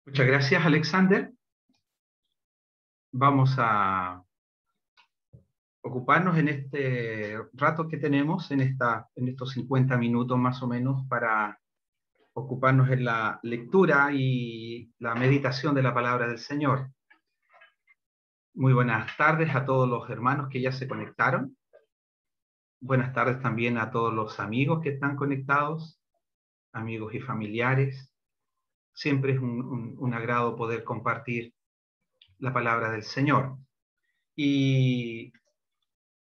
Muchas gracias, Alexander. Vamos a ocuparnos en este rato que tenemos, en estos 50 minutos más o menos, para ocuparnos en la lectura y la meditación de la palabra del Señor. Muy buenas tardes a todos los hermanos que ya se conectaron. Buenas tardes también a todos los amigos que están conectados, amigos y familiares. Siempre es un agrado poder compartir la palabra del Señor. Y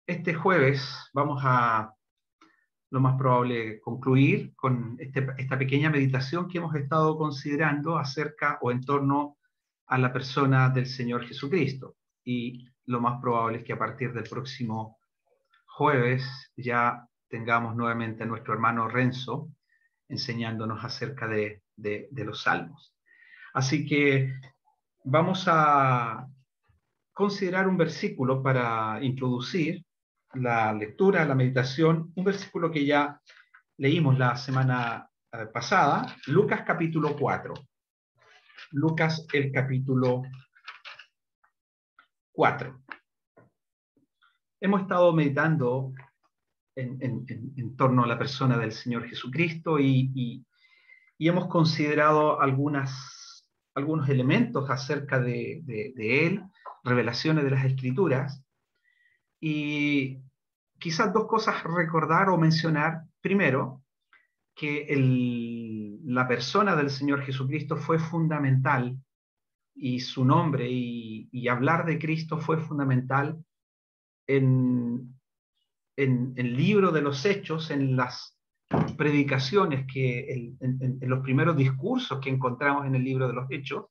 este jueves vamos a, lo más probable, concluir con esta pequeña meditación que hemos estado considerando acerca o en torno a la persona del Señor Jesucristo. Y lo más probable es que a partir del próximo jueves ya tengamos nuevamente a nuestro hermano Renzo enseñándonos acerca de los salmos. Así que vamos a considerar un versículo para introducir la lectura, la meditación, un versículo que ya leímos la semana pasada, Lucas capítulo 4. Lucas el capítulo 4. Hemos estado meditando en torno a la persona del Señor Jesucristo y hemos considerado algunos elementos acerca de Él, revelaciones de las Escrituras, y quizás dos cosas recordar o mencionar. Primero, que la persona del Señor Jesucristo fue fundamental, y su nombre y hablar de Cristo fue fundamental en el libro de los Hechos, en las predicaciones, en los primeros discursos que encontramos en el libro de los Hechos,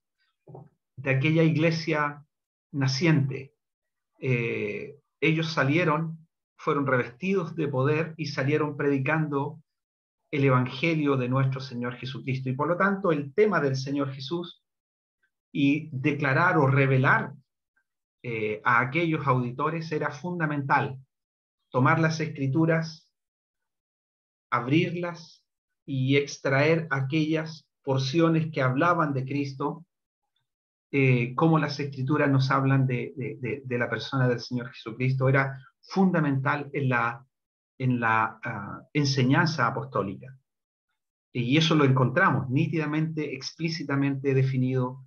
de aquella iglesia naciente. Ellos fueron revestidos de poder y salieron predicando el Evangelio de nuestro Señor Jesucristo. Y por lo tanto, el tema del Señor Jesús y declarar o revelar a aquellos auditores era fundamental. Tomar las Escrituras, abrirlas y extraer aquellas porciones que hablaban de Cristo, como las Escrituras nos hablan de la persona del Señor Jesucristo, era fundamental en la enseñanza apostólica. Y eso lo encontramos nítidamente, explícitamente definido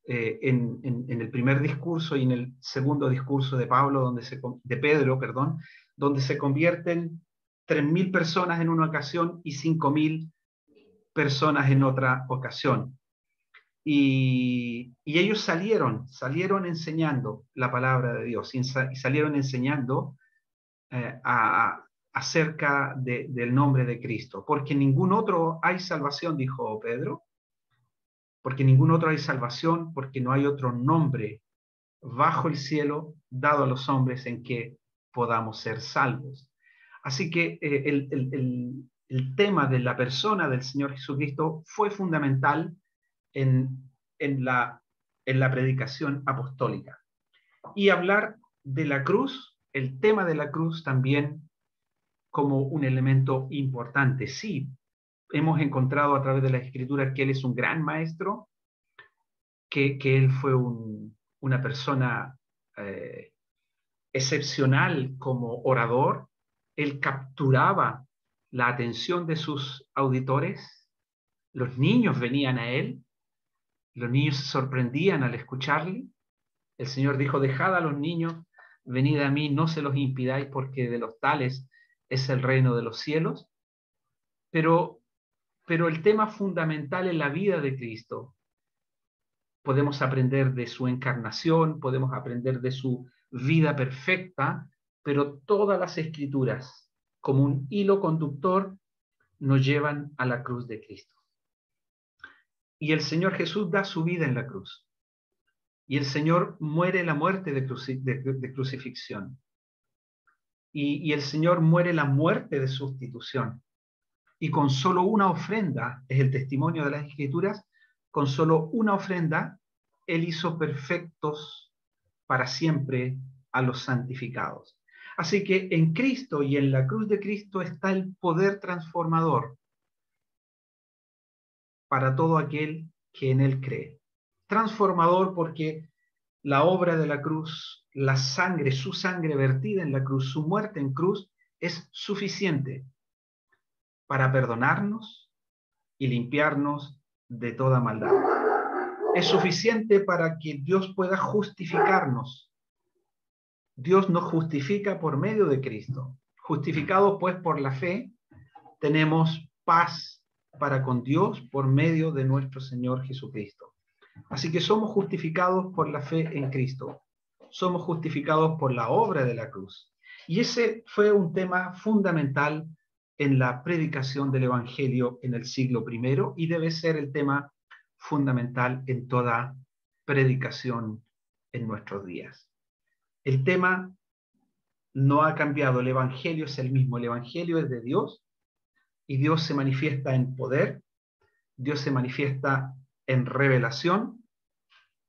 en el primer discurso y en el segundo discurso de Pedro, donde se convierten 3.000 personas en una ocasión y 5.000 personas en otra ocasión. Y ellos salieron enseñando la palabra de Dios y salieron enseñando acerca del nombre de Cristo. Porque ningún otro hay salvación, dijo Pedro, porque ningún otro hay salvación, porque no hay otro nombre bajo el cielo dado a los hombres en que podamos ser salvos. Así que el tema de la persona del Señor Jesucristo fue fundamental en la predicación apostólica. Y hablar de la cruz, el tema de la cruz también como un elemento importante. Sí, hemos encontrado a través de las Escrituras que Él es un gran maestro, que Él fue una persona excepcional como orador. Él capturaba la atención de sus auditores. Los niños venían a Él. Los niños se sorprendían al escucharle. El Señor dijo: dejad a los niños, venid a mí, no se los impidáis, porque de los tales es el reino de los cielos. Pero el tema fundamental en la vida de Cristo, podemos aprender de su encarnación, podemos aprender de su vida perfecta, pero todas las Escrituras, como un hilo conductor, nos llevan a la cruz de Cristo. Y el Señor Jesús da su vida en la cruz. Y el Señor muere la muerte de crucifixión. Y el Señor muere la muerte de sustitución. Y con solo una ofrenda, es el testimonio de las Escrituras, con solo una ofrenda, Él hizo perfectos para siempre a los santificados. Así que en Cristo y en la cruz de Cristo está el poder transformador para todo aquel que en Él cree. transformador porque la obra de la cruz, la sangre, su sangre vertida en la cruz, su muerte en cruz, es suficiente para perdonarnos y limpiarnos de toda maldad. Es suficiente para que Dios pueda justificarnos. Dios nos justifica por medio de Cristo. Justificados pues por la fe, tenemos paz para con Dios por medio de nuestro Señor Jesucristo. Así que somos justificados por la fe en Cristo. Somos justificados por la obra de la cruz. Y ese fue un tema fundamental en la predicación del Evangelio en el siglo I y debe ser el tema fundamental en toda predicación en nuestros días. El tema no ha cambiado, el Evangelio es el mismo, el Evangelio es de Dios y Dios se manifiesta en poder, Dios se manifiesta en revelación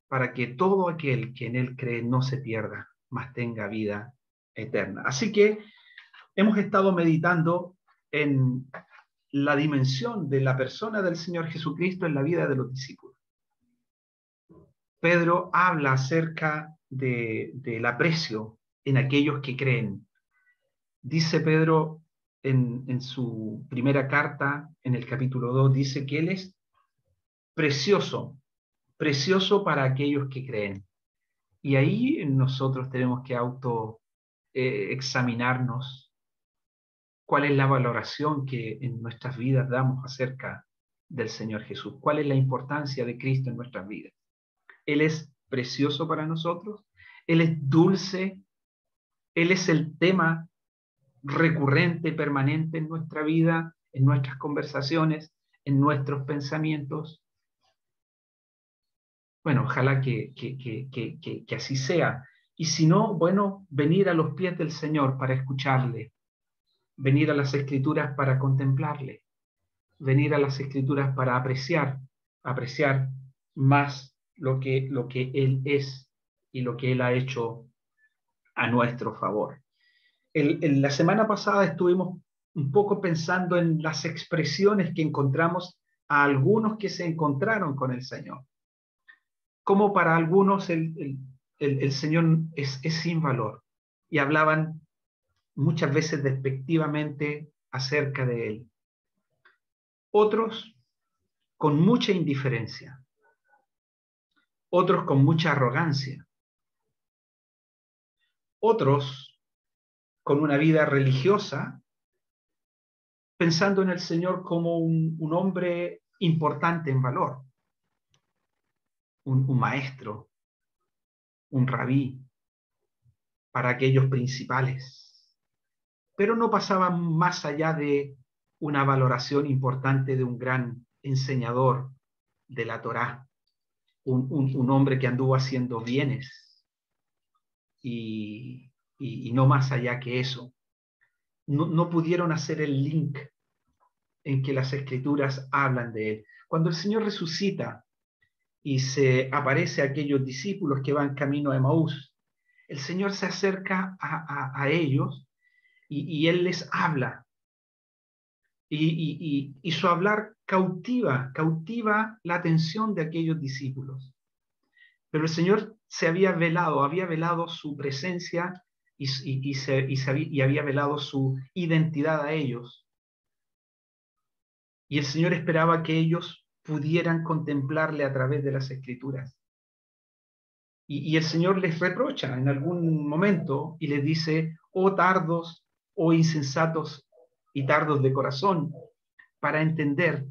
para que todo aquel que en Él cree no se pierda, mas tenga vida eterna. Así que hemos estado meditando en la dimensión de la persona del Señor Jesucristo en la vida de los discípulos. Pedro habla acerca del aprecio en aquellos que creen. Dice Pedro en su primera carta, en el capítulo 2, dice que Él es precioso, precioso para aquellos que creen. Y ahí nosotros tenemos que examinarnos cuál es la valoración que en nuestras vidas damos acerca del Señor Jesús, cuál es la importancia de Cristo en nuestras vidas. Él es precioso para nosotros, Él es dulce, Él es el tema recurrente, permanente en nuestra vida, en nuestras conversaciones, en nuestros pensamientos. Bueno, ojalá que así sea. Y si no, bueno, venir a los pies del Señor para escucharle, venir a las Escrituras para contemplarle, venir a las Escrituras para apreciar más lo que Él es y lo que Él ha hecho a nuestro favor. La semana pasada estuvimos un poco pensando en las expresiones que encontramos a algunos que se encontraron con el Señor. Como para algunos el Señor es sin valor y hablaban muchas veces despectivamente acerca de Él. Otros con mucha indiferencia, otros con mucha arrogancia, otros con una vida religiosa, pensando en el Señor como un hombre importante en valor, un maestro, un rabí para aquellos principales, pero no pasaban más allá de una valoración importante de un gran enseñador de la Torá, un hombre que anduvo haciendo bienes y no más allá que eso. No pudieron hacer el link en que las Escrituras hablan de él. Cuando el Señor resucita y se aparece a aquellos discípulos que van camino a Emaús, el Señor se acerca a ellos y Él les habla. Y su hablar cautiva la atención de aquellos discípulos. Pero el Señor había velado su presencia y había velado su identidad a ellos. Y el Señor esperaba que ellos pudieran contemplarle a través de las Escrituras. Y el Señor les reprocha en algún momento y les dice, oh tardos, oh insensatos y tardos de corazón, para entender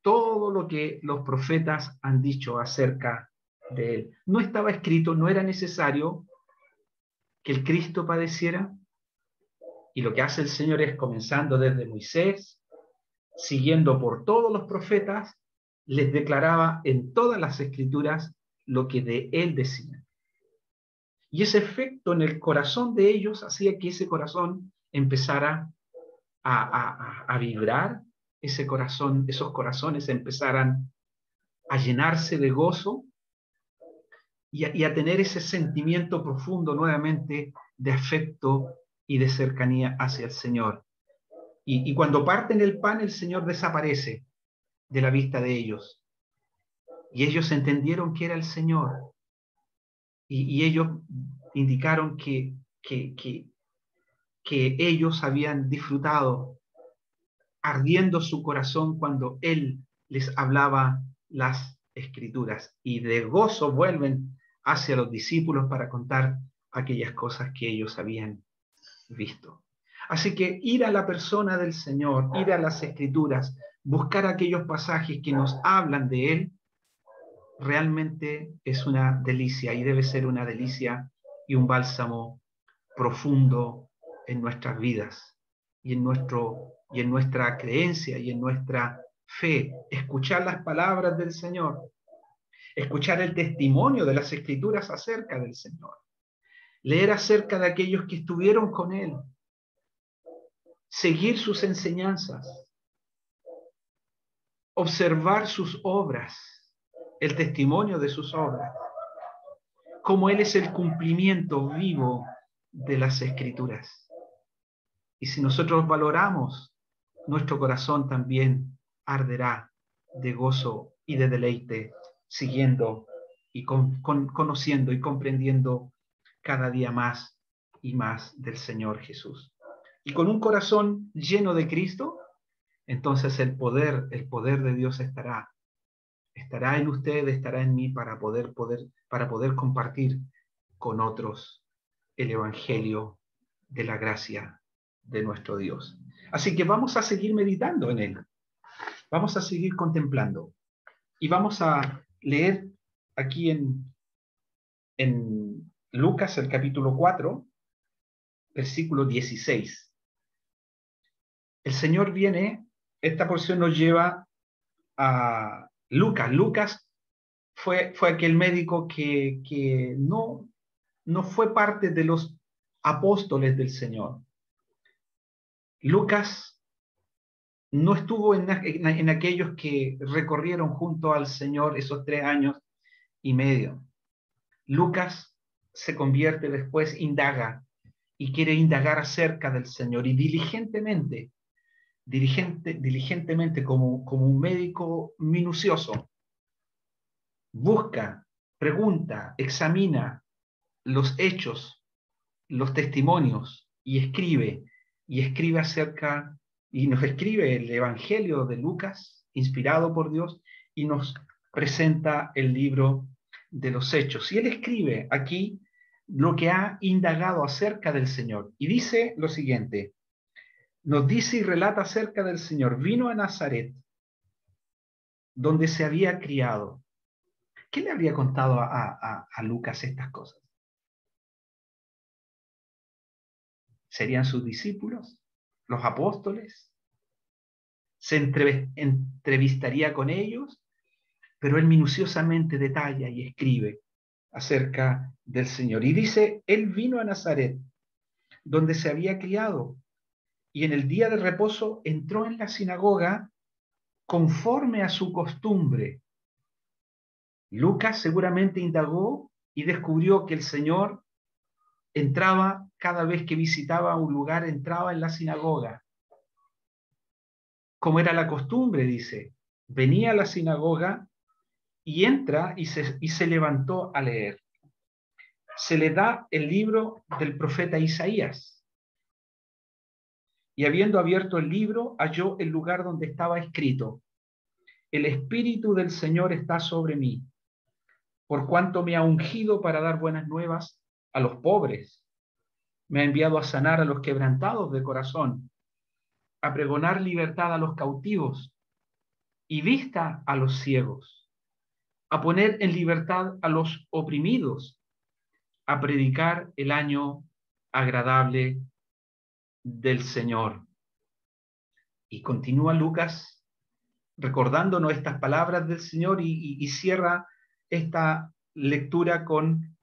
todo lo que los profetas han dicho acerca de él. No estaba escrito, no era necesario que el Cristo padeciera. Y lo que hace el Señor es, comenzando desde Moisés, siguiendo por todos los profetas, les declaraba en todas las Escrituras lo que de él decían. Y ese efecto en el corazón de ellos hacía que ese corazón empezara a vibrar, esos corazones empezaran a llenarse de gozo y a tener ese sentimiento profundo nuevamente de afecto y de cercanía hacia el Señor. Y cuando parten el pan, el Señor desaparece de la vista de ellos. Y ellos entendieron que era el Señor. Y ellos indicaron que ellos habían disfrutado, ardiendo su corazón cuando Él les hablaba las Escrituras. Y de gozo vuelven hacia los discípulos para contar aquellas cosas que ellos habían visto. Así que ir a la persona del Señor, ir a las Escrituras, buscar aquellos pasajes que nos hablan de Él, realmente es una delicia y debe ser una delicia y un bálsamo profundo en nuestras vidas y en nuestra creencia y en nuestra fe. Escuchar las palabras del Señor, escuchar el testimonio de las Escrituras acerca del Señor, leer acerca de aquellos que estuvieron con Él, seguir sus enseñanzas, observar sus obras, el testimonio de sus obras, como Él es el cumplimiento vivo de las Escrituras. Y si nosotros valoramos, nuestro corazón también arderá de gozo y de deleite, siguiendo y conociendo y comprendiendo cada día más y más del Señor Jesús. Y con un corazón lleno de Cristo, entonces el poder de Dios estará en usted, estará en mí para poder compartir con otros el evangelio de la gracia de nuestro Dios. Así que vamos a seguir meditando en él. Vamos a seguir contemplando. Y vamos a leer aquí en Lucas, el capítulo 4, versículo 16. El Señor viene, esta porción nos lleva a Lucas. Lucas fue aquel médico que no fue parte de los apóstoles del Señor. Lucas no estuvo en aquellos que recorrieron junto al Señor esos 3 años y medio. Lucas se convierte después, indaga y quiere indagar acerca del Señor y diligentemente como un médico minucioso, busca, pregunta, examina los hechos, los testimonios y escribe acerca, y nos escribe el Evangelio de Lucas, inspirado por Dios, y nos presenta el libro de los Hechos. Y él escribe aquí lo que ha indagado acerca del Señor. Y dice lo siguiente, nos dice y relata acerca del Señor. Vino a Nazaret, donde se había criado. ¿Qué le habría contado a Lucas estas cosas? ¿Serían sus discípulos? ¿Los apóstoles? ¿Se entrevistaría con ellos? Pero él minuciosamente detalla y escribe acerca del Señor. Y dice, él vino a Nazaret, donde se había criado, y en el día de reposo entró en la sinagoga conforme a su costumbre. Lucas seguramente indagó y descubrió que el Señor entraba cada vez que visitaba un lugar, entraba en la sinagoga. Como era la costumbre, dice, venía a la sinagoga y entra y se levantó a leer. Se le da el libro del profeta Isaías. Y habiendo abierto el libro, halló el lugar donde estaba escrito, el Espíritu del Señor está sobre mí, por cuanto me ha ungido para dar buenas nuevas a los pobres. Me ha enviado a sanar a los quebrantados de corazón, a pregonar libertad a los cautivos y vista a los ciegos, a poner en libertad a los oprimidos, a predicar el año agradable del Señor. Y continúa Lucas recordándonos estas palabras del Señor y cierra esta lectura con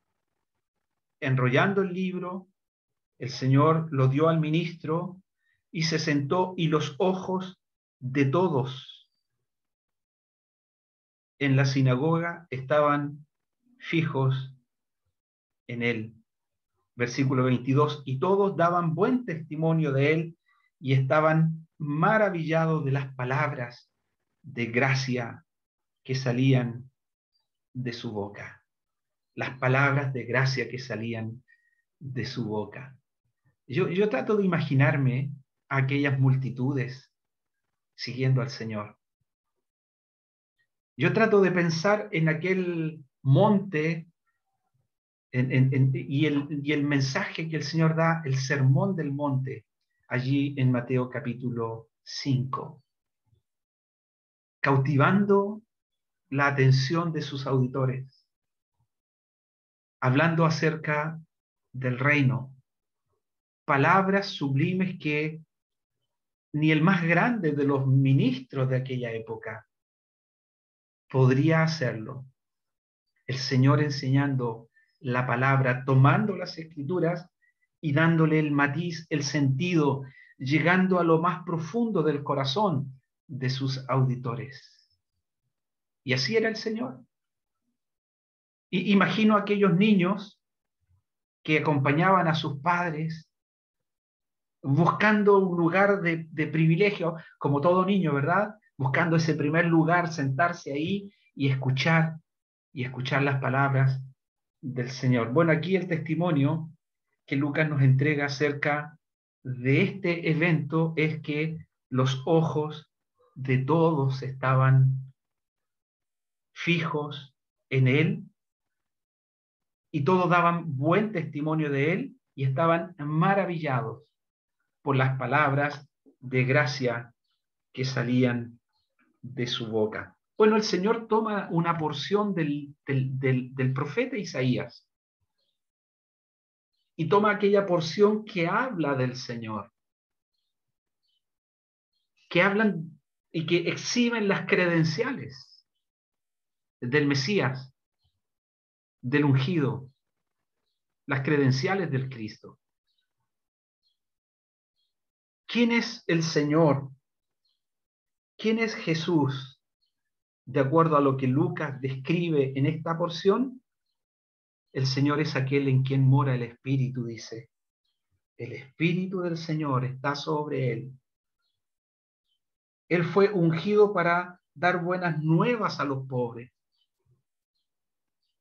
enrollando el libro. El Señor lo dio al ministro y se sentó, y los ojos de todos en la sinagoga estaban fijos en él. Versículo 22, y todos daban buen testimonio de él y estaban maravillados de las palabras de gracia que salían de su boca, las palabras de gracia que salían de su boca. Yo trato de imaginarme a aquellas multitudes siguiendo al Señor. Yo trato de pensar en aquel monte y el mensaje que el Señor da, el sermón del monte, allí en Mateo capítulo 5, cautivando la atención de sus auditores, hablando acerca del reino, palabras sublimes que ni el más grande de los ministros de aquella época podría hacerlo. El Señor enseñando la palabra, tomando las escrituras y dándole el matiz, el sentido, llegando a lo más profundo del corazón de sus auditores. Y así era el Señor. Y imagino a aquellos niños que acompañaban a sus padres buscando un lugar de privilegio, como todo niño, ¿verdad? Buscando ese primer lugar, sentarse ahí y escuchar las palabras del Señor. Bueno, aquí el testimonio que Lucas nos entrega acerca de este evento es que los ojos de todos estaban fijos en él y todos daban buen testimonio de él y estaban maravillados por las palabras de gracia que salían de su boca. Bueno, el Señor toma una porción del profeta Isaías y toma aquella porción que habla del Señor, que hablan y que exhiben las credenciales del Mesías, del ungido, las credenciales del Cristo. ¿Quién es el Señor? ¿Quién es Jesús? De acuerdo a lo que Lucas describe en esta porción, el Señor es aquel en quien mora el Espíritu, dice. El Espíritu del Señor está sobre él. Él fue ungido para dar buenas nuevas a los pobres.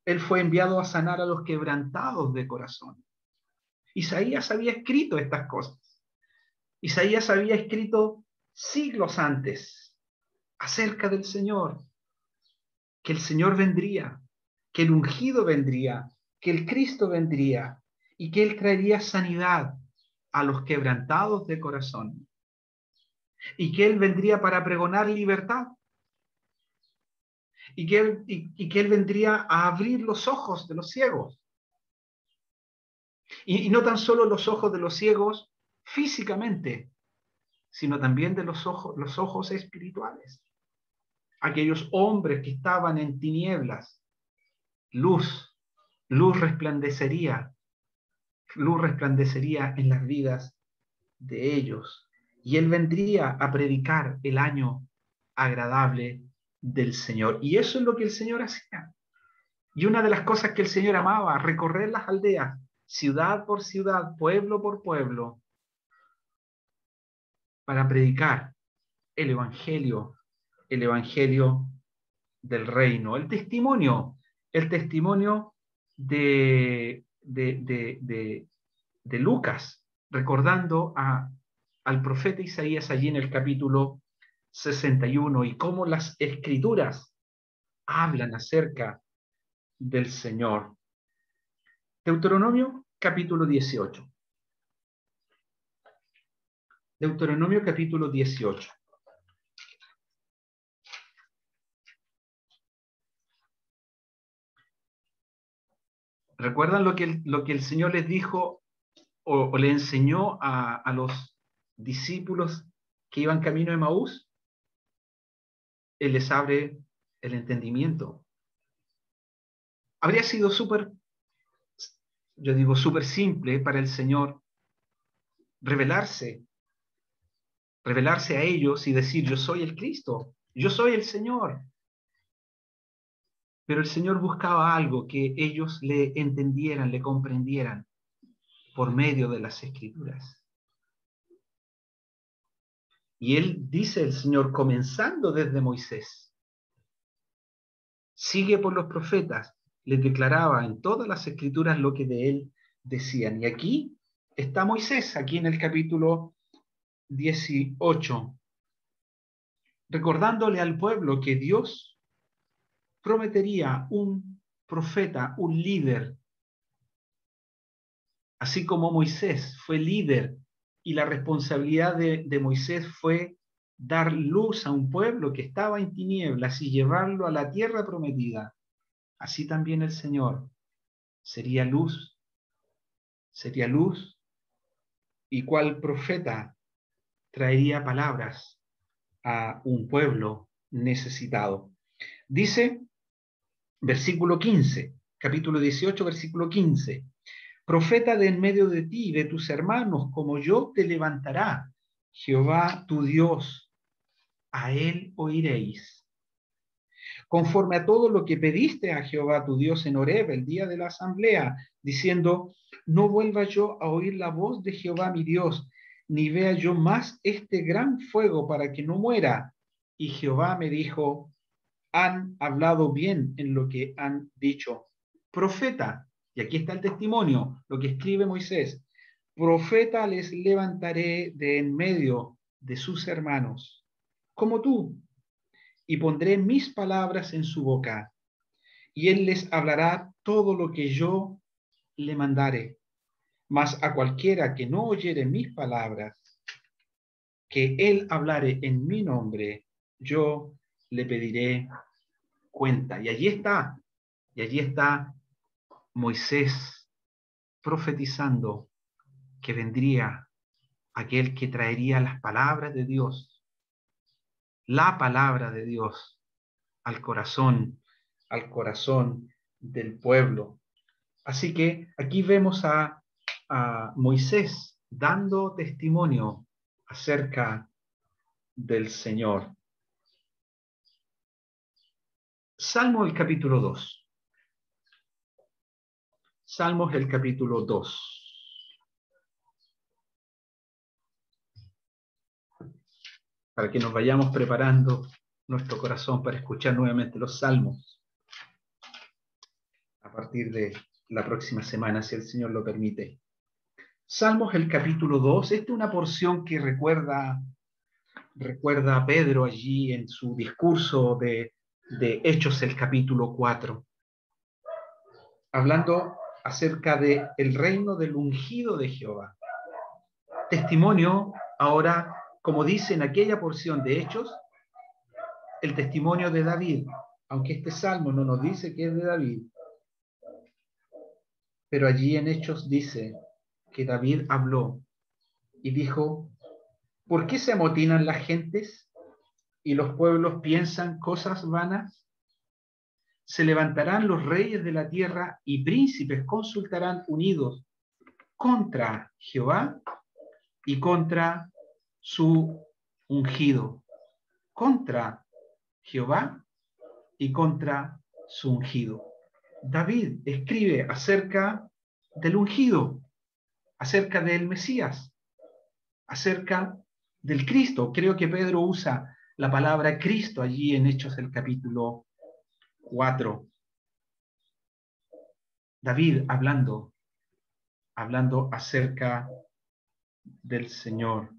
Él fue enviado a sanar a los quebrantados de corazón. Isaías había escrito estas cosas. Isaías había escrito siglos antes acerca del Señor, que el Señor vendría, que el ungido vendría, que el Cristo vendría y que Él traería sanidad a los quebrantados de corazón y que Él vendría para pregonar libertad y que Él vendría a abrir los ojos de los ciegos. Y no tan solo los ojos de los ciegos físicamente, sino también de los ojos espirituales. Aquellos hombres que estaban en tinieblas, luz resplandecería en las vidas de ellos. Y Él vendría a predicar el año agradable del Señor. Y eso es lo que el Señor hacía. Y una de las cosas que el Señor amaba, recorrer las aldeas, ciudad por ciudad, pueblo por pueblo, para predicar el Evangelio del reino, el testimonio de Lucas, recordando al profeta Isaías allí en el capítulo 61 y cómo las escrituras hablan acerca del Señor. Deuteronomio capítulo 18. Deuteronomio capítulo 18. ¿Recuerdan lo que el Señor les dijo o le enseñó a los discípulos que iban camino de Emaús? Él les abre el entendimiento. Habría sido súper simple para el Señor revelarse a ellos y decir: yo soy el Cristo, yo soy el Señor. Pero el Señor buscaba algo que ellos le entendieran, le comprendieran por medio de las Escrituras. Y Él dice, el Señor, comenzando desde Moisés, sigue por los profetas, les declaraba en todas las escrituras lo que de él decían. Y aquí está Moisés, aquí en el capítulo 18, recordándole al pueblo que Dios prometería un profeta, un líder, así como Moisés fue líder y la responsabilidad de Moisés fue dar luz a un pueblo que estaba en tinieblas y llevarlo a la tierra prometida. Así también el Señor sería luz, y cual profeta traería palabras a un pueblo necesitado. Dice, versículo 15, capítulo 18, versículo 15, profeta de en medio de ti y de tus hermanos, como yo te levantará Jehová tu Dios, a él oiréis. Conforme a todo lo que pediste a Jehová tu Dios en Horeb, el día de la asamblea, diciendo, no vuelva yo a oír la voz de Jehová mi Dios, ni vea yo más este gran fuego para que no muera. Y Jehová me dijo, han hablado bien en lo que han dicho. Profeta, y aquí está el testimonio, lo que escribe Moisés, profeta les levantaré de en medio de sus hermanos, como tú, y pondré mis palabras en su boca, y él les hablará todo lo que yo le mandare. Mas a cualquiera que no oyere mis palabras, que él hablare en mi nombre, yo le pediré cuenta. Y allí está Moisés profetizando que vendría aquel que traería las palabras de Dios, la palabra de Dios al corazón del pueblo. Así que aquí vemos a Moisés dando testimonio acerca del Señor. Salmo el capítulo 2. Salmos el capítulo 2. Para que nos vayamos preparando nuestro corazón para escuchar nuevamente los salmos a partir de la próxima semana, si el Señor lo permite. Salmos el capítulo 2. Esta es una porción que recuerda a Pedro allí en su discurso de Hechos el capítulo 4, hablando acerca de el reino del ungido de Jehová. Testimonio ahora, como dice en aquella porción de Hechos, el testimonio de David, aunque este salmo no nos dice que es de David, pero allí en Hechos dice que David habló y dijo, ¿por qué se amotinan las gentes y los pueblos piensan cosas vanas? Se levantarán los reyes de la tierra y príncipes consultarán unidos contra Jehová y contra su ungido. Contra Jehová y contra su ungido. David escribe acerca del ungido, acerca del Mesías, acerca del Cristo. Creo que Pedro usa la palabra Cristo allí en Hechos el capítulo 4. David hablando acerca del Señor.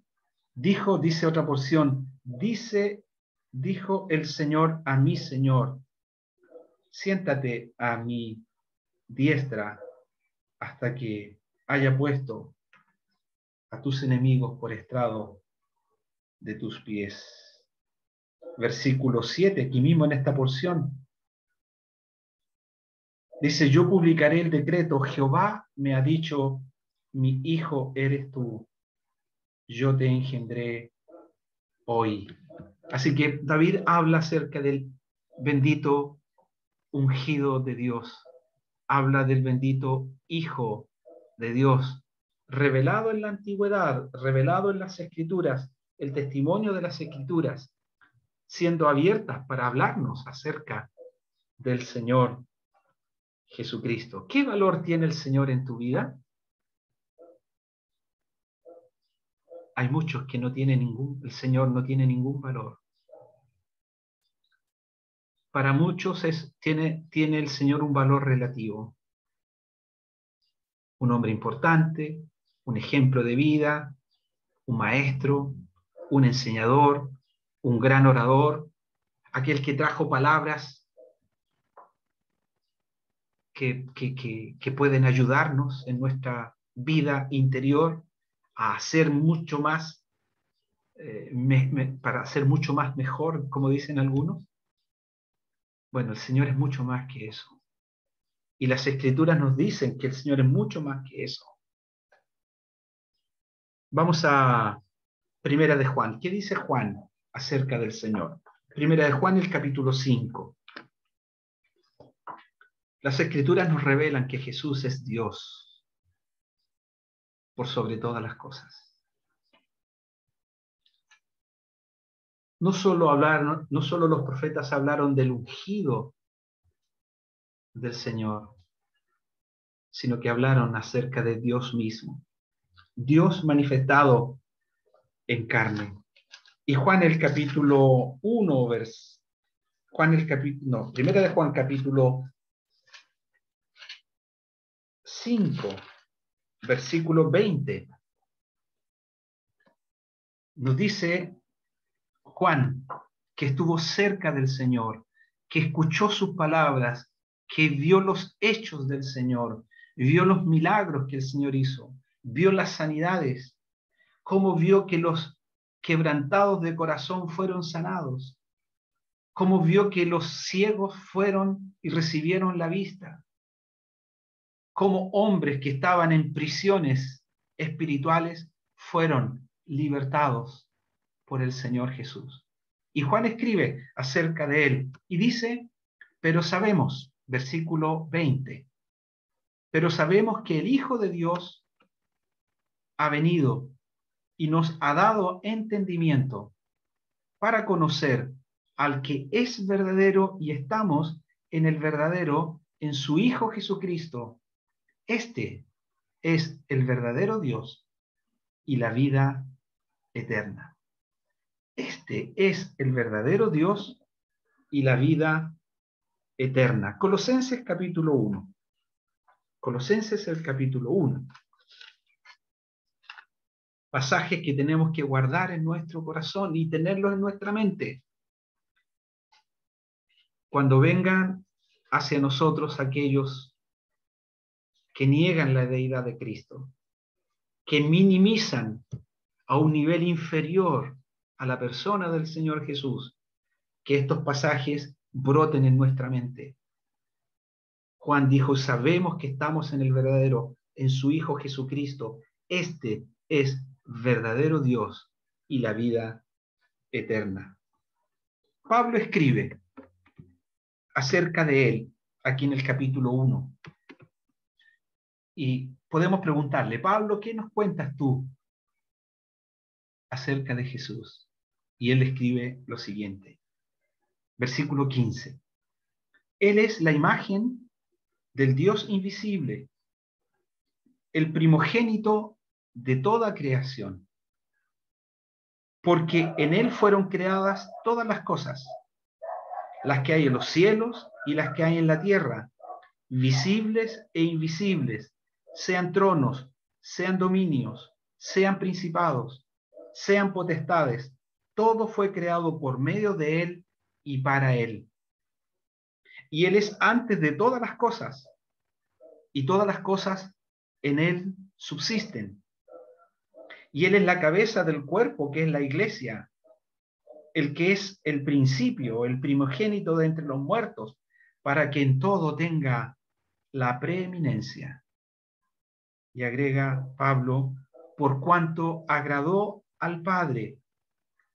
Dice otra porción, dijo el Señor a mi Señor, siéntate a mi diestra hasta que haya puesto a tus enemigos por estrado de tus pies. Versículo 7, aquí mismo en esta porción, dice, yo publicaré el decreto, Jehová me ha dicho, mi hijo eres tú, yo te engendré hoy. Así que David habla acerca del bendito ungido de Dios, habla del bendito Hijo de Dios, revelado en la antigüedad, revelado en las Escrituras, el testimonio de las Escrituras, siendo abiertas para hablarnos acerca del Señor Jesucristo. ¿Qué valor tiene el Señor en tu vida? Hay muchos que no tienen el Señor no tiene ningún valor. para muchos tiene el Señor un valor relativo. Un hombre importante, un ejemplo de vida, un maestro, un enseñador, un gran orador, aquel que trajo palabras que pueden ayudarnos en nuestra vida interior a hacer mucho más, para hacer mucho más mejor, como dicen algunos. Bueno, el Señor es mucho más que eso. Y las Escrituras nos dicen que el Señor es mucho más que eso. Vamos a Primera de Juan. ¿Qué dice Juan acerca del Señor? Primera de Juan, el capítulo 5. Las Escrituras nos revelan que Jesús es Dios por sobre todas las cosas. No solo los profetas hablaron del ungido del Señor, sino que hablaron acerca de Dios mismo. Dios manifestado en carne. Y Juan el capítulo 1, Primera de Juan capítulo 5, versículo 20, nos dice Juan que estuvo cerca del Señor, que escuchó sus palabras, que vio los hechos del Señor, vio los milagros que el Señor hizo, vio las sanidades, cómo vio que los quebrantados de corazón fueron sanados, cómo vio que los ciegos fueron y recibieron la vista, cómo hombres que estaban en prisiones espirituales fueron libertados por el Señor Jesús. Y Juan escribe acerca de él y dice, pero sabemos, versículo 20, pero sabemos que el Hijo de Dios ha venido y nos ha dado entendimiento para conocer al que es verdadero y estamos en el verdadero, en su Hijo Jesucristo. Este es el verdadero Dios y la vida eterna. Este es el verdadero Dios y la vida eterna. Colosenses capítulo 1. Colosenses el capítulo 1. Pasajes que tenemos que guardar en nuestro corazón y tenerlos en nuestra mente. Cuando vengan hacia nosotros aquellos que niegan la deidad de Cristo, que minimizan a un nivel inferior a la persona del Señor Jesús, que estos pasajes broten en nuestra mente. Juan dijo, sabemos que estamos en el verdadero, en su Hijo Jesucristo. Este es verdadero Dios y la vida eterna. Pablo escribe acerca de él aquí en el capítulo 1. Y podemos preguntarle, Pablo, ¿qué nos cuentas tú acerca de Jesús? Y él escribe lo siguiente. Versículo 15. Él es la imagen del Dios invisible, el primogénito de toda creación, porque en él fueron creadas todas las cosas, las que hay en los cielos y las que hay en la tierra, visibles e invisibles, sean tronos, sean dominios, sean principados, sean potestades, todo fue creado por medio de él y para él. Y él es antes de todas las cosas, y todas las cosas en él subsisten. Y él es la cabeza del cuerpo, que es la iglesia, el que es el principio, el primogénito de entre los muertos, para que en todo tenga la preeminencia. Y agrega Pablo, por cuanto agradó al Padre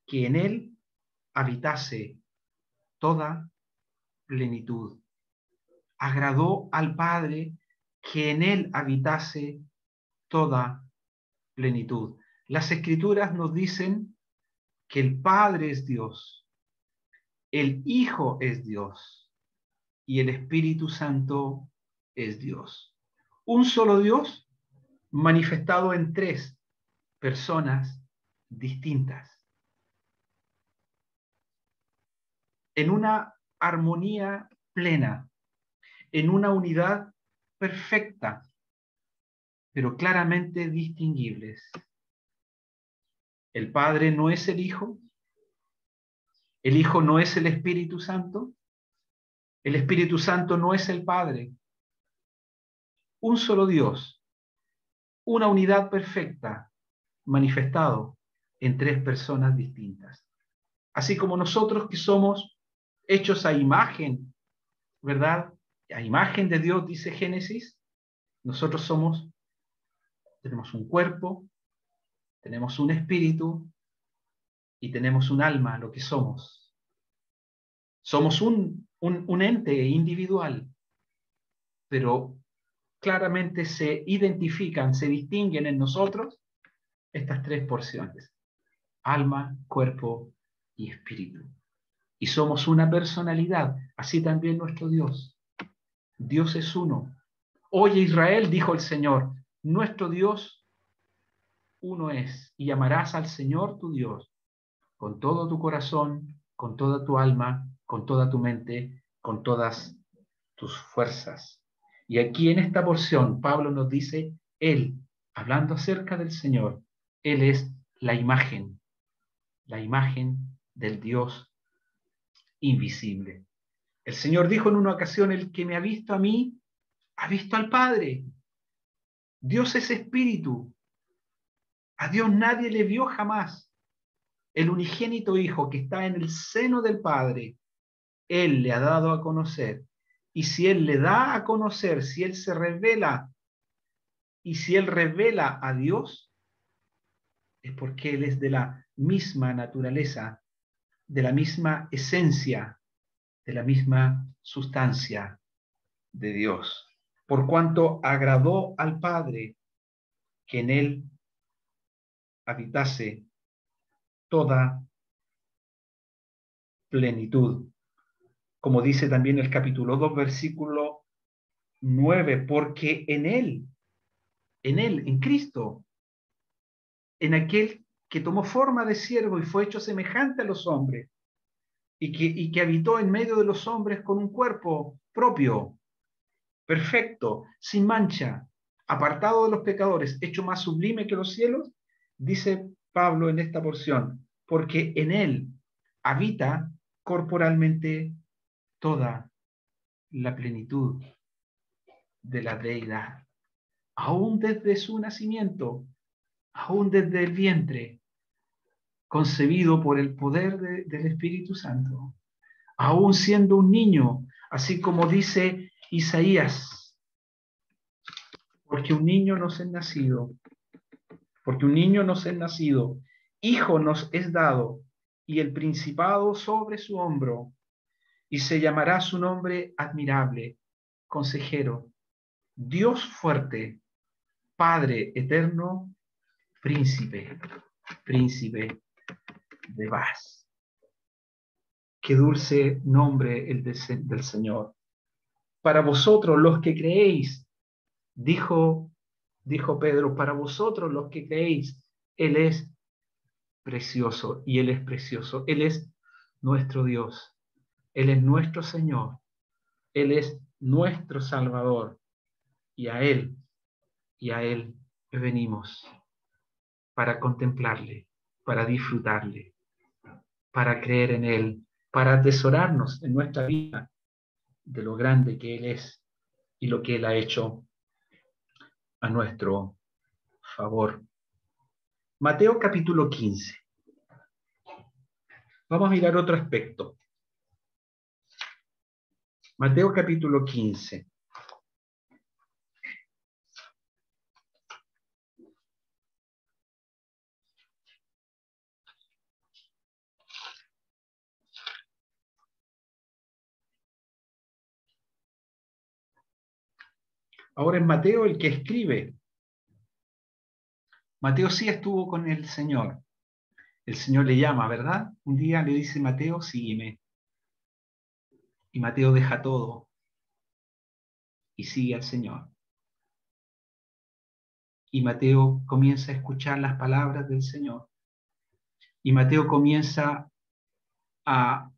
que en él habitase toda plenitud. Agradó al Padre que en él habitase toda plenitud. Las Escrituras nos dicen que el Padre es Dios, el Hijo es Dios y el Espíritu Santo es Dios. Un solo Dios manifestado en tres personas distintas. En una armonía plena, en una unidad perfecta, pero claramente distinguibles. El Padre no es el Hijo no es el Espíritu Santo no es el Padre. Un solo Dios, una unidad perfecta, manifestado en tres personas distintas. Así como nosotros que somos hechos a imagen, ¿verdad? A imagen de Dios, dice Génesis, nosotros tenemos un cuerpo, tenemos un espíritu y tenemos un alma, lo que somos. Somos un ente individual, pero claramente se identifican, se distinguen en nosotros estas tres porciones: alma, cuerpo y espíritu. Y somos una personalidad, así también nuestro Dios. Dios es uno. Oye Israel, dijo el Señor, nuestro Dios uno es, y amarás al Señor tu Dios con todo tu corazón, con toda tu alma, con toda tu mente, con todas tus fuerzas. Y aquí en esta porción, Pablo nos dice, Él, hablando acerca del Señor, Él es la imagen del Dios invisible. El Señor dijo en una ocasión, el que me ha visto a mí, ha visto al Padre. Dios es espíritu. A Dios nadie le vio jamás. El unigénito Hijo que está en el seno del Padre, Él le ha dado a conocer. Y si Él le da a conocer, si Él se revela, y si Él revela a Dios, es porque Él es de la misma naturaleza, de la misma esencia, de la misma sustancia de Dios. Por cuanto agradó al Padre que en Él habitase toda plenitud. Como dice también el capítulo 2, versículo 9, porque en Él, en Cristo, en aquel que tomó forma de siervo y fue hecho semejante a los hombres, y que habitó en medio de los hombres con un cuerpo propio, perfecto, sin mancha, apartado de los pecadores, hecho más sublime que los cielos, dice Pablo en esta porción, porque en Él habita corporalmente toda la plenitud de la deidad, aún desde su nacimiento, aún desde el vientre, concebido por el poder del Espíritu Santo, aún siendo un niño, así como dice Isaías, porque un niño nos es nacido, hijo nos es dado, y el principado sobre su hombro, y se llamará su nombre admirable, consejero, Dios fuerte, Padre eterno, príncipe de paz. Qué dulce nombre el del Señor. Para vosotros los que creéis, dijo Pedro, para vosotros los que creéis, Él es precioso y Él es precioso. Él es nuestro Dios. Él es nuestro Señor. Él es nuestro Salvador. Y a Él venimos para contemplarle, para disfrutarle, para creer en Él, para atesorarnos en nuestra vida de lo grande que Él es y lo que Él ha hecho a nuestro favor. Mateo capítulo 15. Vamos a mirar otro aspecto. Mateo capítulo 15. Ahora es Mateo el que escribe. Mateo sí estuvo con el Señor. El Señor le llama, ¿verdad? Un día le dice Mateo, sígueme. Y Mateo deja todo y sigue al Señor. Y Mateo comienza a escuchar las palabras del Señor. Y Mateo comienza a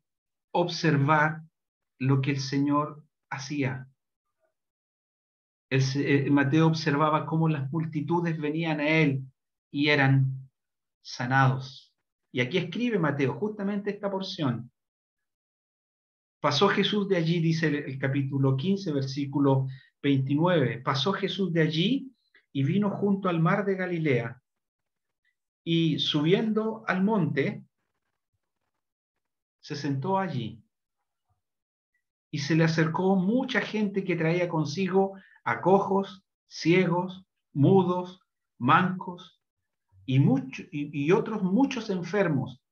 observar lo que el Señor hacía. Mateo observaba cómo las multitudes venían a él y eran sanados. Y aquí escribe Mateo justamente esta porción. Pasó Jesús de allí, dice el capítulo 15, versículo 29. Pasó Jesús de allí y vino junto al mar de Galilea. Y subiendo al monte, se sentó allí. Y se le acercó mucha gente que traía consigo a cojos, ciegos, mudos, mancos y otros muchos enfermos.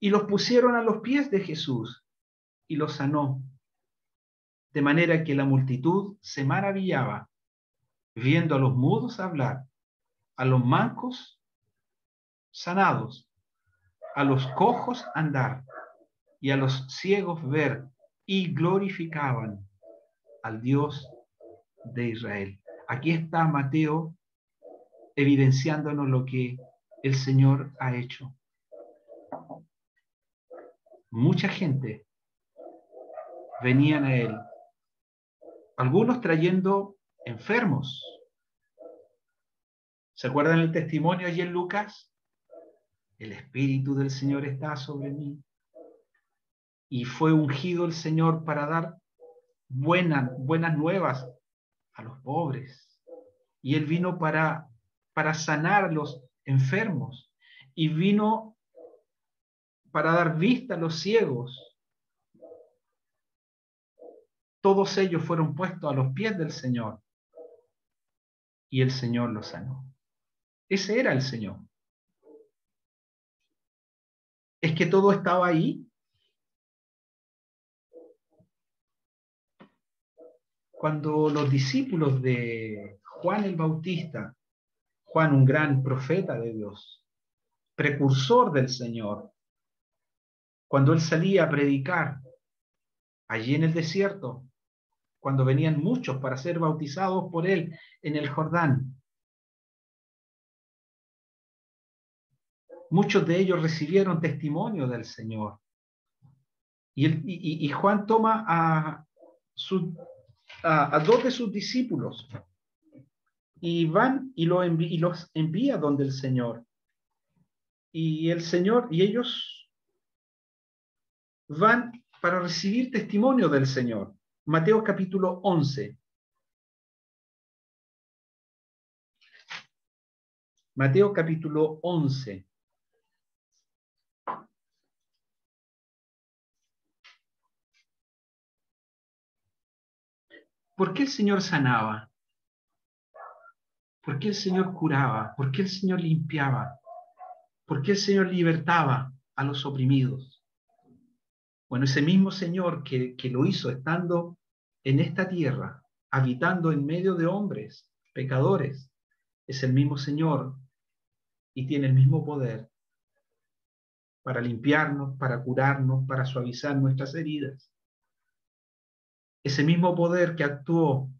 Y los pusieron a los pies de Jesús y los sanó. De manera que la multitud se maravillaba viendo a los mudos hablar, a los mancos sanados, a los cojos andar y a los ciegos ver, y glorificaban al Dios de Israel. Aquí está Mateo evidenciándonos lo que el Señor ha hecho. Mucha gente venían a él, algunos trayendo enfermos. ¿Se acuerdan el testimonio allí en Lucas? El Espíritu del Señor está sobre mí. Y fue ungido el Señor para dar buenas nuevas a los pobres. Y Él vino para sanar a los enfermos. Y vino para dar vista a los ciegos. Todos ellos fueron puestos a los pies del Señor. Y el Señor los sanó. Ese era el Señor. Es que todo estaba ahí. Cuando los discípulos de Juan el Bautista, Juan, un gran profeta de Dios, precursor del Señor, cuando él salía a predicar allí en el desierto, cuando venían muchos para ser bautizados por él en el Jordán, muchos de ellos recibieron testimonio del Señor. Y Juan toma a dos de sus discípulos y van y los envía donde el Señor. Y el Señor, y ellos van para recibir testimonio del Señor. Mateo capítulo 11. Mateo capítulo 11. ¿Por qué el Señor sanaba? ¿Por qué el Señor curaba? ¿Por qué el Señor limpiaba? ¿Por qué el Señor libertaba a los oprimidos? Bueno, ese mismo Señor que lo hizo estando en esta tierra, habitando en medio de hombres, pecadores, es el mismo Señor y tiene el mismo poder para limpiarnos, para curarnos, para suavizar nuestras heridas. Ese mismo poder que actuó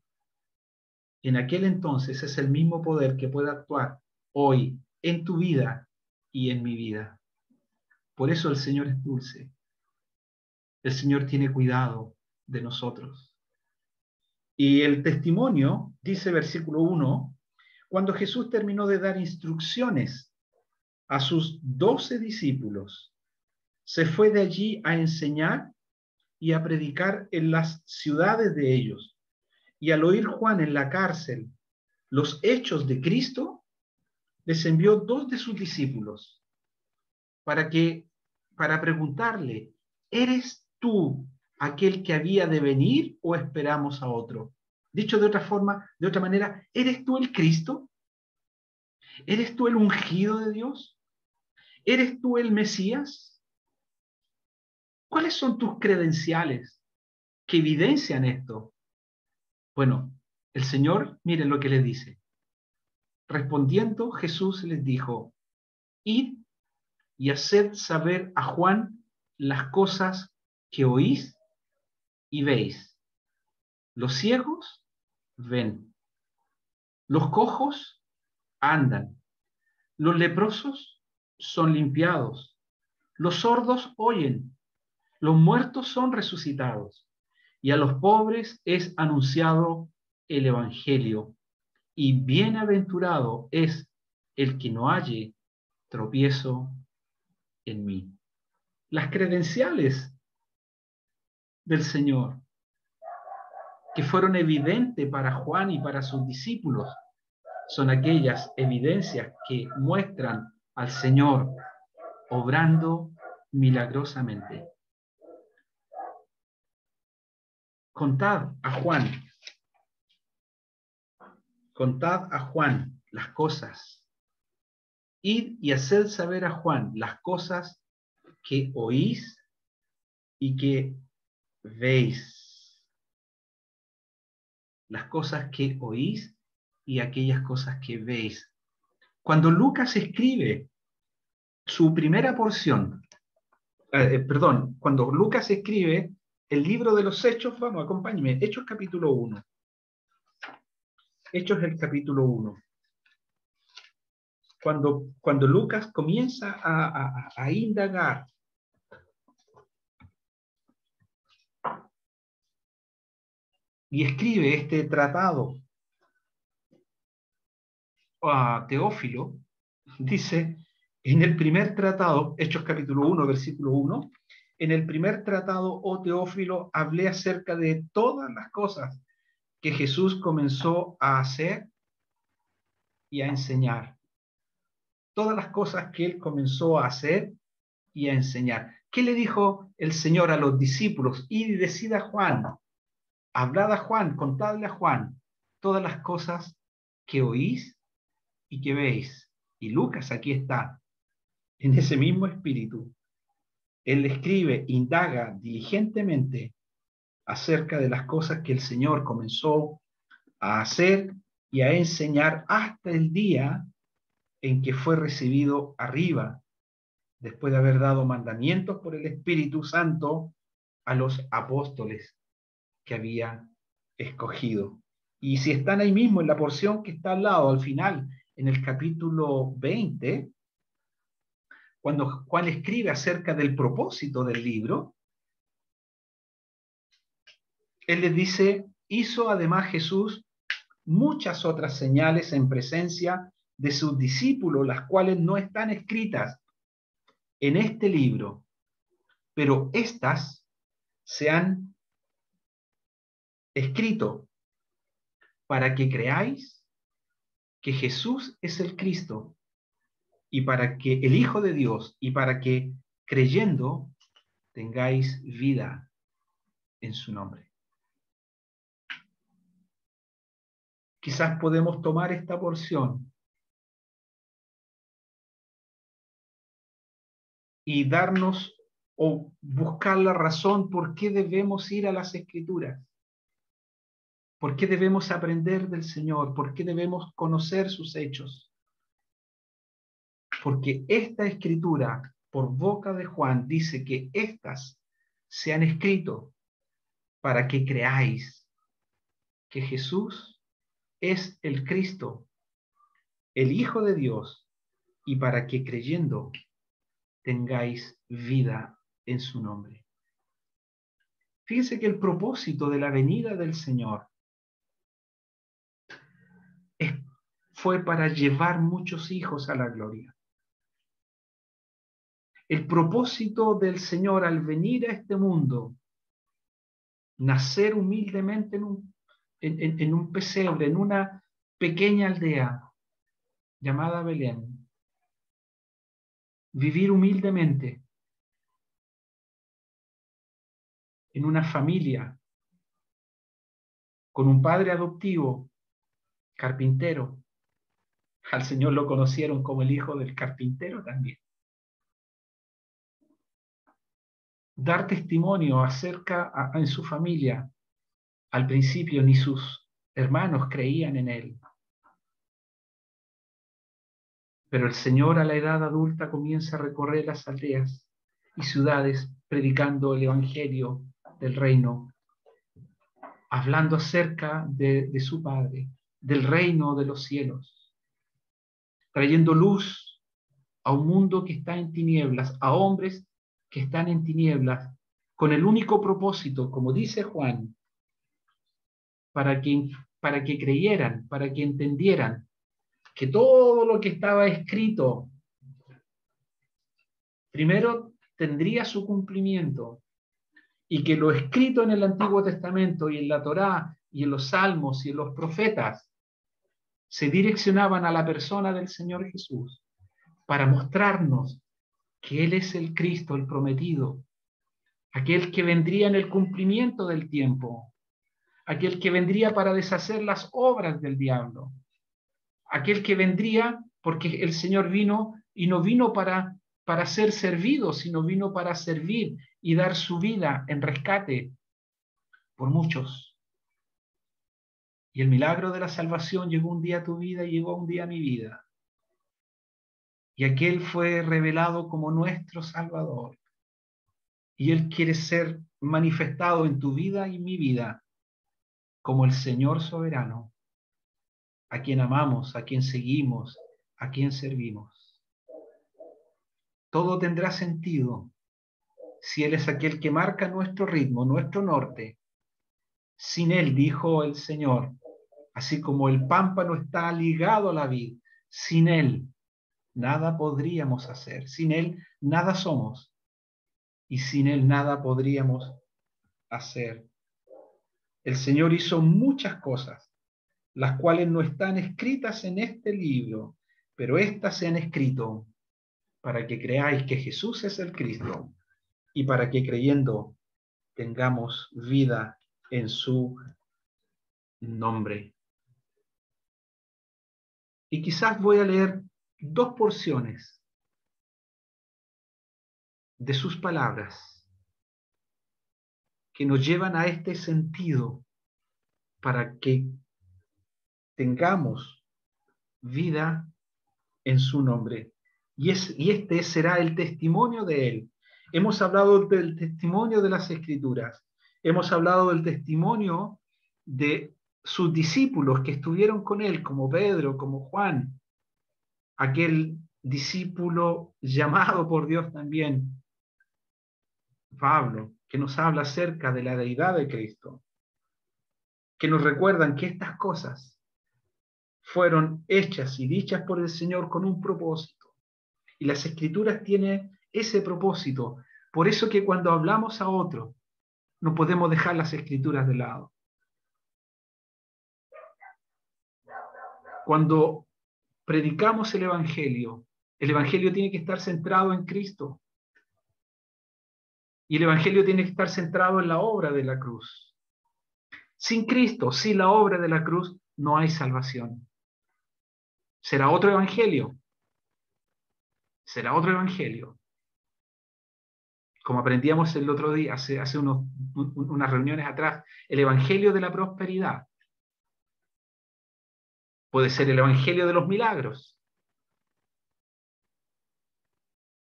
en aquel entonces es el mismo poder que puede actuar hoy en tu vida y en mi vida. Por eso el Señor es dulce. El Señor tiene cuidado de nosotros. Y el testimonio, dice versículo 1, cuando Jesús terminó de dar instrucciones a sus 12 discípulos, se fue de allí a enseñar y a predicar en las ciudades de ellos. Y al oír Juan en la cárcel los hechos de Cristo, les envió 2 de sus discípulos para preguntarle, ¿eres tú aquel que había de venir o esperamos a otro? Dicho de otra manera, ¿eres tú el Cristo? ¿Eres tú el ungido de Dios? ¿Eres tú el Mesías? ¿Cuáles son tus credenciales que evidencian esto? Bueno, el Señor, miren lo que les dice. Respondiendo, Jesús les dijo, id y haced saber a Juan las cosas que oís y veis. Los ciegos ven, los cojos andan, los leprosos son limpiados, los sordos oyen, los muertos son resucitados, y a los pobres es anunciado el evangelio, y bienaventurado es el que no halle tropiezo en mí. Las credenciales del Señor, que fueron evidentes para Juan y para sus discípulos, son aquellas evidencias que muestran al Señor obrando milagrosamente. Contad a Juan las cosas. Id y haced saber a Juan las cosas que oís y que veis. Las cosas que oís y aquellas cosas que veis. Cuando Lucas escribe su primera porción, cuando Lucas escribe el libro de los Hechos, vamos, acompáñenme, Hechos capítulo 1. Hechos el capítulo 1. Cuando Lucas comienza a indagar y escribe este tratado a Teófilo, dice en el primer tratado, Hechos capítulo 1, versículo 1, en el primer tratado, oh Teófilo, hablé acerca de todas las cosas que Jesús comenzó a hacer y a enseñar. Todas las cosas que él comenzó a hacer y a enseñar. ¿Qué le dijo el Señor a los discípulos? Id y decid a Juan, hablad a Juan, contadle a Juan todas las cosas que oís y que veis. Y Lucas aquí está, en ese mismo espíritu. Él escribe, indaga diligentemente acerca de las cosas que el Señor comenzó a hacer y a enseñar hasta el día en que fue recibido arriba, después de haber dado mandamientos por el Espíritu Santo a los apóstoles que había escogido. Y si están ahí mismo en la porción que está al lado, al final, en el capítulo 20, cuando Juan escribe acerca del propósito del libro, él les dice, hizo además Jesús muchas otras señales en presencia de sus discípulos, las cuales no están escritas en este libro, pero estas se han escrito para que creáis que Jesús es el Cristo y para que el Hijo de Dios, y para que creyendo tengáis vida en su nombre. Quizás podemos tomar esta porción y darnos o buscar la razón por qué debemos ir a las Escrituras, por qué debemos aprender del Señor, por qué debemos conocer sus hechos. Porque esta Escritura, por boca de Juan, dice que estas se han escrito para que creáis que Jesús es el Cristo, el Hijo de Dios, y para que creyendo tengáis vida en su nombre. Fíjense que el propósito de la venida del Señor fue para llevar muchos hijos a la gloria. El propósito del Señor al venir a este mundo, nacer humildemente en un pesebre, en una pequeña aldea llamada Belén, vivir humildemente en una familia con un padre adoptivo, carpintero. Al Señor lo conocieron como el hijo del carpintero también. Dar testimonio acerca en su familia. Al principio ni sus hermanos creían en él. Pero el Señor a la edad adulta comienza a recorrer las aldeas y ciudades predicando el evangelio del reino, hablando acerca de su Padre, del reino de los cielos, trayendo luz a un mundo que está en tinieblas, a hombres que están en tinieblas, con el único propósito, como dice Juan, para que creyeran, para que entendieran que todo lo que estaba escrito primero tendría su cumplimiento, y que lo escrito en el Antiguo Testamento y en la Torá y en los Salmos y en los profetas se direccionaban a la persona del Señor Jesús para mostrarnos que Él es el Cristo, el prometido, aquel que vendría en el cumplimiento del tiempo, aquel que vendría para deshacer las obras del diablo, aquel que vendría porque el Señor vino y no vino para ser servido, sino vino para servir y dar su vida en rescate por muchos. Y el milagro de la salvación llegó un día a tu vida y llegó un día a mi vida. Y aquel fue revelado como nuestro Salvador. Y Él quiere ser manifestado en tu vida y mi vida como el Señor soberano, a quien amamos, a quien seguimos, a quien servimos. Todo tendrá sentido si Él es aquel que marca nuestro ritmo, nuestro norte. Sin Él, dijo el Señor, así como el pámpano está ligado a la vid, sin Él nada podríamos hacer, sin Él nada somos y sin Él nada podríamos hacer. El Señor hizo muchas cosas, las cuales no están escritas en este libro, pero éstas se han escrito para que creáis que Jesús es el Cristo y para que creyendo tengamos vida en su nombre. Y quizás voy a leer 2 porciones de sus palabras que nos llevan a este sentido para que tengamos vida en su nombre. Y este será el testimonio de Él. Hemos hablado del testimonio de las Escrituras. Hemos hablado del testimonio de sus discípulos que estuvieron con Él, como Pedro, como Juan, aquel discípulo llamado por Dios también, Pablo, que nos habla acerca de la deidad de Cristo, que nos recuerdan que estas cosas fueron hechas y dichas por el Señor con un propósito. Y las Escrituras tienen ese propósito. Por eso que cuando hablamos a otro, no podemos dejar las Escrituras de lado. Cuando predicamos el Evangelio tiene que estar centrado en Cristo. Y el Evangelio tiene que estar centrado en la obra de la cruz. Sin Cristo, sin la obra de la cruz, no hay salvación. Será otro Evangelio. Será otro Evangelio. Como aprendíamos el otro día, hace unas reuniones atrás, el Evangelio de la prosperidad. Puede ser el Evangelio de los milagros.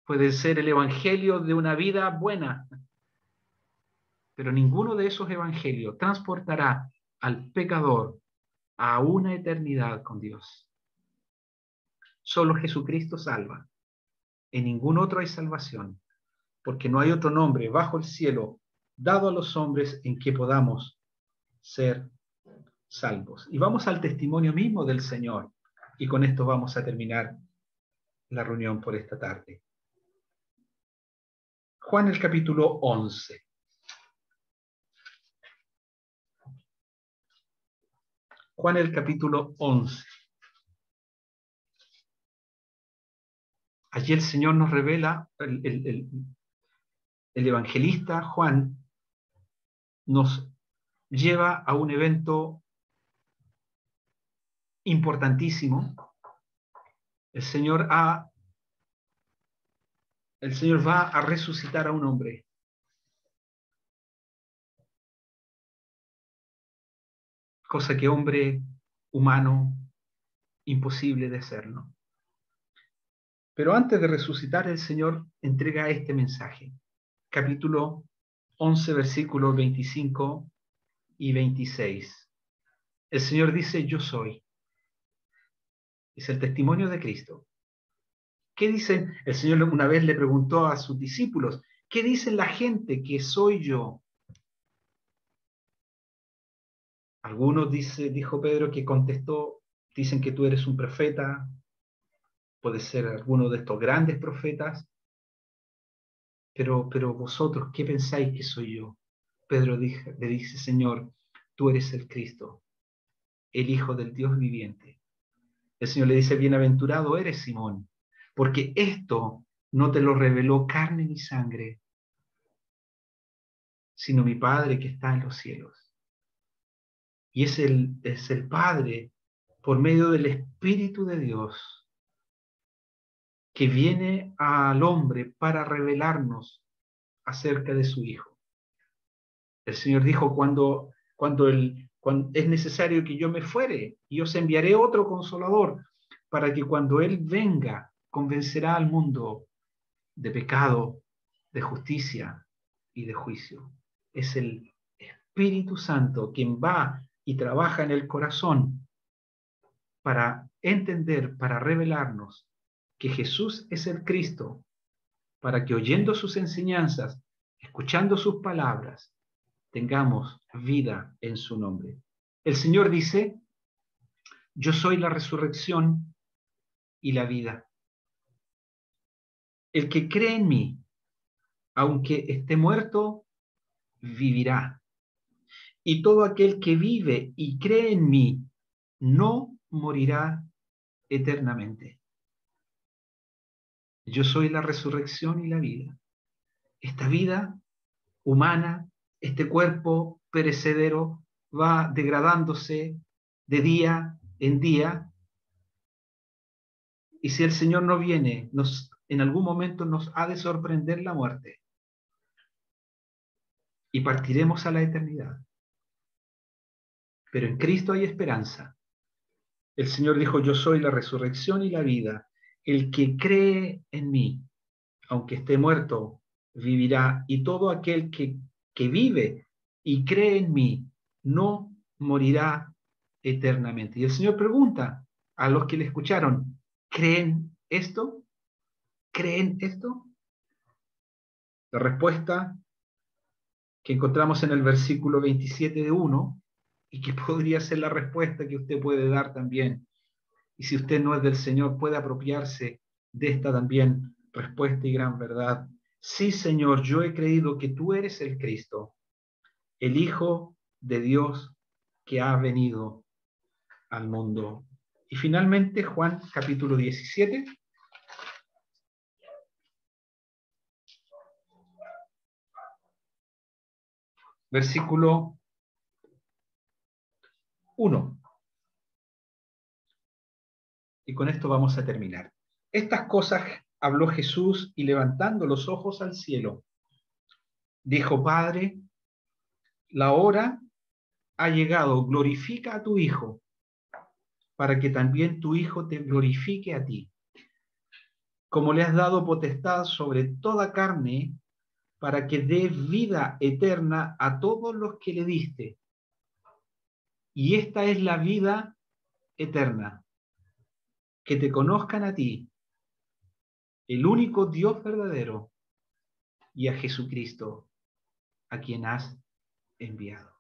Puede ser el Evangelio de una vida buena. Pero ninguno de esos evangelios transportará al pecador a una eternidad con Dios. Solo Jesucristo salva. En ningún otro hay salvación, porque no hay otro nombre bajo el cielo dado a los hombres en que podamos ser salvos. Y vamos al testimonio mismo del Señor. Y con esto vamos a terminar la reunión por esta tarde. Juan el capítulo 11. Juan el capítulo 11. Allí el Señor nos revela, el evangelista Juan nos lleva a un evento importantísimo. El Señor va a resucitar a un hombre. Cosa que hombre humano, imposible de hacerlo. Pero antes de resucitar, el Señor entrega este mensaje. Capítulo 11, versículos 25 y 26. El Señor dice, yo soy. Es el testimonio de Cristo. ¿Qué dicen? El Señor una vez le preguntó a sus discípulos, ¿Qué dice la gente que soy yo? Algunos, dijo Pedro, que contestó, dicen que tú eres un profeta, puede ser alguno de estos grandes profetas, pero vosotros, ¿qué pensáis que soy yo? Pedro le dice, Señor, tú eres el Cristo, el Hijo del Dios viviente. El Señor le dice, bienaventurado eres, Simón, porque esto no te lo reveló carne ni sangre, sino mi Padre que está en los cielos. Y es el Padre, por medio del Espíritu de Dios, que viene al hombre para revelarnos acerca de su Hijo. El Señor dijo, cuando es necesario que yo me fuere, y os enviaré otro consolador, para que cuando Él venga, convencerá al mundo de pecado, de justicia y de juicio. Es el Espíritu Santo quien va y trabaja en el corazón para entender, para revelarnos que Jesús es el Cristo, para que oyendo sus enseñanzas, escuchando sus palabras, tengamos vida en su nombre. El Señor dice, yo soy la resurrección y la vida. El que cree en mí, aunque esté muerto, vivirá. Y todo aquel que vive y cree en mí, no morirá eternamente. Yo soy la resurrección y la vida. Esta vida humana, este cuerpo perecedero, va degradándose de día en día, y si el Señor no viene, en algún momento nos ha de sorprender la muerte, y partiremos a la eternidad. Pero en Cristo hay esperanza. El Señor dijo, yo soy la resurrección y la vida. El que cree en mí, aunque esté muerto, vivirá. Y todo aquel que vive y cree en mí, no morirá eternamente. Y el Señor pregunta a los que le escucharon, ¿creen esto? ¿Creen esto? La respuesta que encontramos en el versículo 27 de 1, y que podría ser la respuesta que usted puede dar también. Y si usted no es del Señor, puede apropiarse de esta también respuesta y gran verdad. Sí, Señor, yo he creído que tú eres el Cristo, el Hijo de Dios que ha venido al mundo. Y finalmente, Juan capítulo 17. Versículo 1. Y con esto vamos a terminar. Estas cosas habló Jesús y levantando los ojos al cielo, dijo, Padre, la hora ha llegado, glorifica a tu Hijo, para que también tu Hijo te glorifique a ti, como le has dado potestad sobre toda carne, para que dé vida eterna a todos los que le diste. Y esta es la vida eterna, que te conozcan a ti, el único Dios verdadero, y a Jesucristo, a quien has enviado.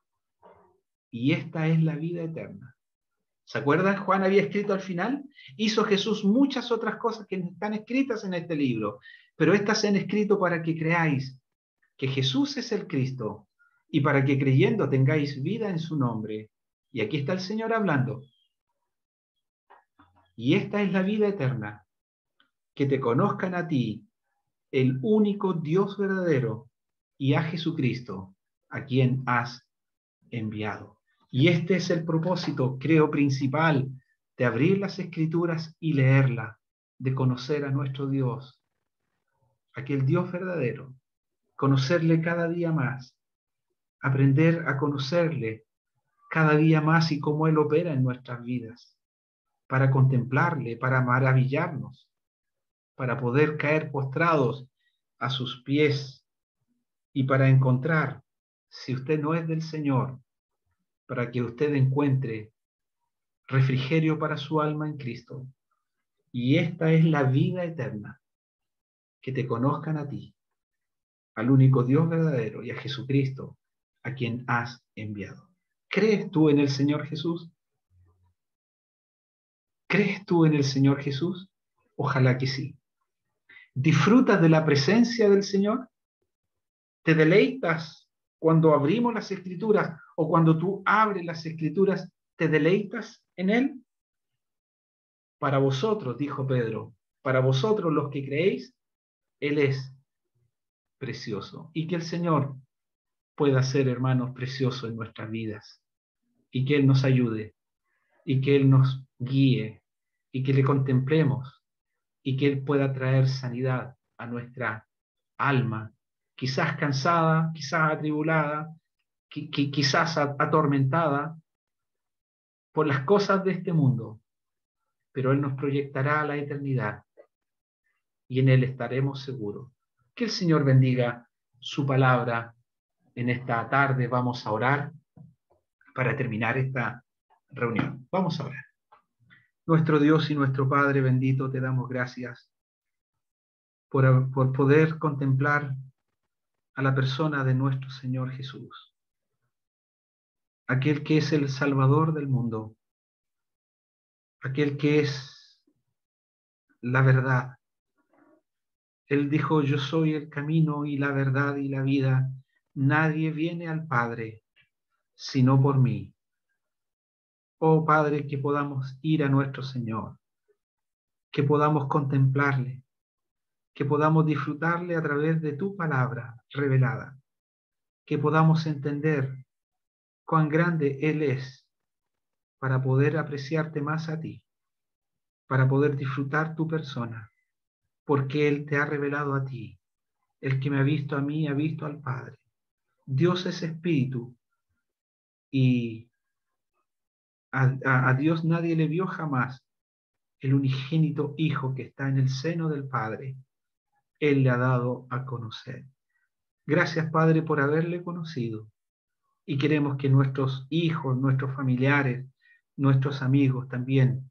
Y esta es la vida eterna. ¿Se acuerdan? Juan había escrito al final, hizo Jesús muchas otras cosas que están escritas en este libro, pero estas se han escrito para que creáis que Jesús es el Cristo y para que creyendo tengáis vida en su nombre. Y aquí está el Señor hablando. Y esta es la vida eterna, que te conozcan a ti, el único Dios verdadero, y a Jesucristo, a quien has enviado. Y este es el propósito, creo, principal de abrir las Escrituras y leerla, de conocer a nuestro Dios, aquel Dios verdadero, conocerle cada día más, aprender a conocerle cada día más y cómo Él opera en nuestras vidas, para contemplarle, para maravillarnos, para poder caer postrados a sus pies y para encontrar, si usted no es del Señor, para que usted encuentre refrigerio para su alma en Cristo. Y esta es la vida eterna, que te conozcan a ti, al único Dios verdadero y a Jesucristo, a quien has enviado. ¿Crees tú en el Señor Jesús? ¿Crees tú en el Señor Jesús? Ojalá que sí. ¿Disfrutas de la presencia del Señor? ¿Te deleitas cuando abrimos las Escrituras o cuando tú abres las Escrituras? ¿Te deleitas en Él? Para vosotros, dijo Pedro, para vosotros los que creéis, Él es precioso. Y que el Señor pueda ser, hermanos, precioso en nuestras vidas. Y que Él nos ayude. Y que Él nos guíe. Y que le contemplemos. Y que Él pueda traer sanidad a nuestra alma. Quizás cansada, quizás atribulada, quizás atormentada por las cosas de este mundo. Pero Él nos proyectará a la eternidad. Y en Él estaremos seguros. Que el Señor bendiga su palabra en esta tarde. Vamos a orar para terminar esta reunión. Vamos a orar. Nuestro Dios y nuestro Padre bendito, te damos gracias por poder contemplar a la persona de nuestro Señor Jesús, aquel que es el Salvador del mundo, aquel que es la verdad. Él dijo, yo soy el camino y la verdad y la vida. Nadie viene al Padre sino por mí. Oh Padre, que podamos ir a nuestro Señor, que podamos contemplarle, que podamos disfrutarle a través de tu palabra revelada, que podamos entender cuán grande Él es para poder apreciarte más a ti, para poder disfrutar tu persona, porque Él te ha revelado a ti. El que me ha visto a mí, ha visto al Padre. Dios es espíritu y a Dios nadie le vio jamás. El unigénito Hijo que está en el seno del Padre, Él le ha dado a conocer. Gracias, Padre, por haberle conocido. Y queremos que nuestros hijos, nuestros familiares, nuestros amigos también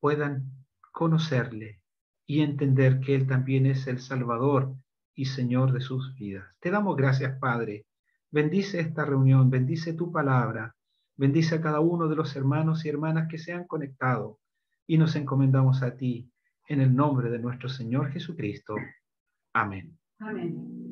puedan conocerle y entender que Él también es el Salvador y Señor de sus vidas. Te damos gracias, Padre. Bendice esta reunión, bendice tu palabra, bendice a cada uno de los hermanos y hermanas que se han conectado y nos encomendamos a ti en el nombre de nuestro Señor Jesucristo. Amén. Amén.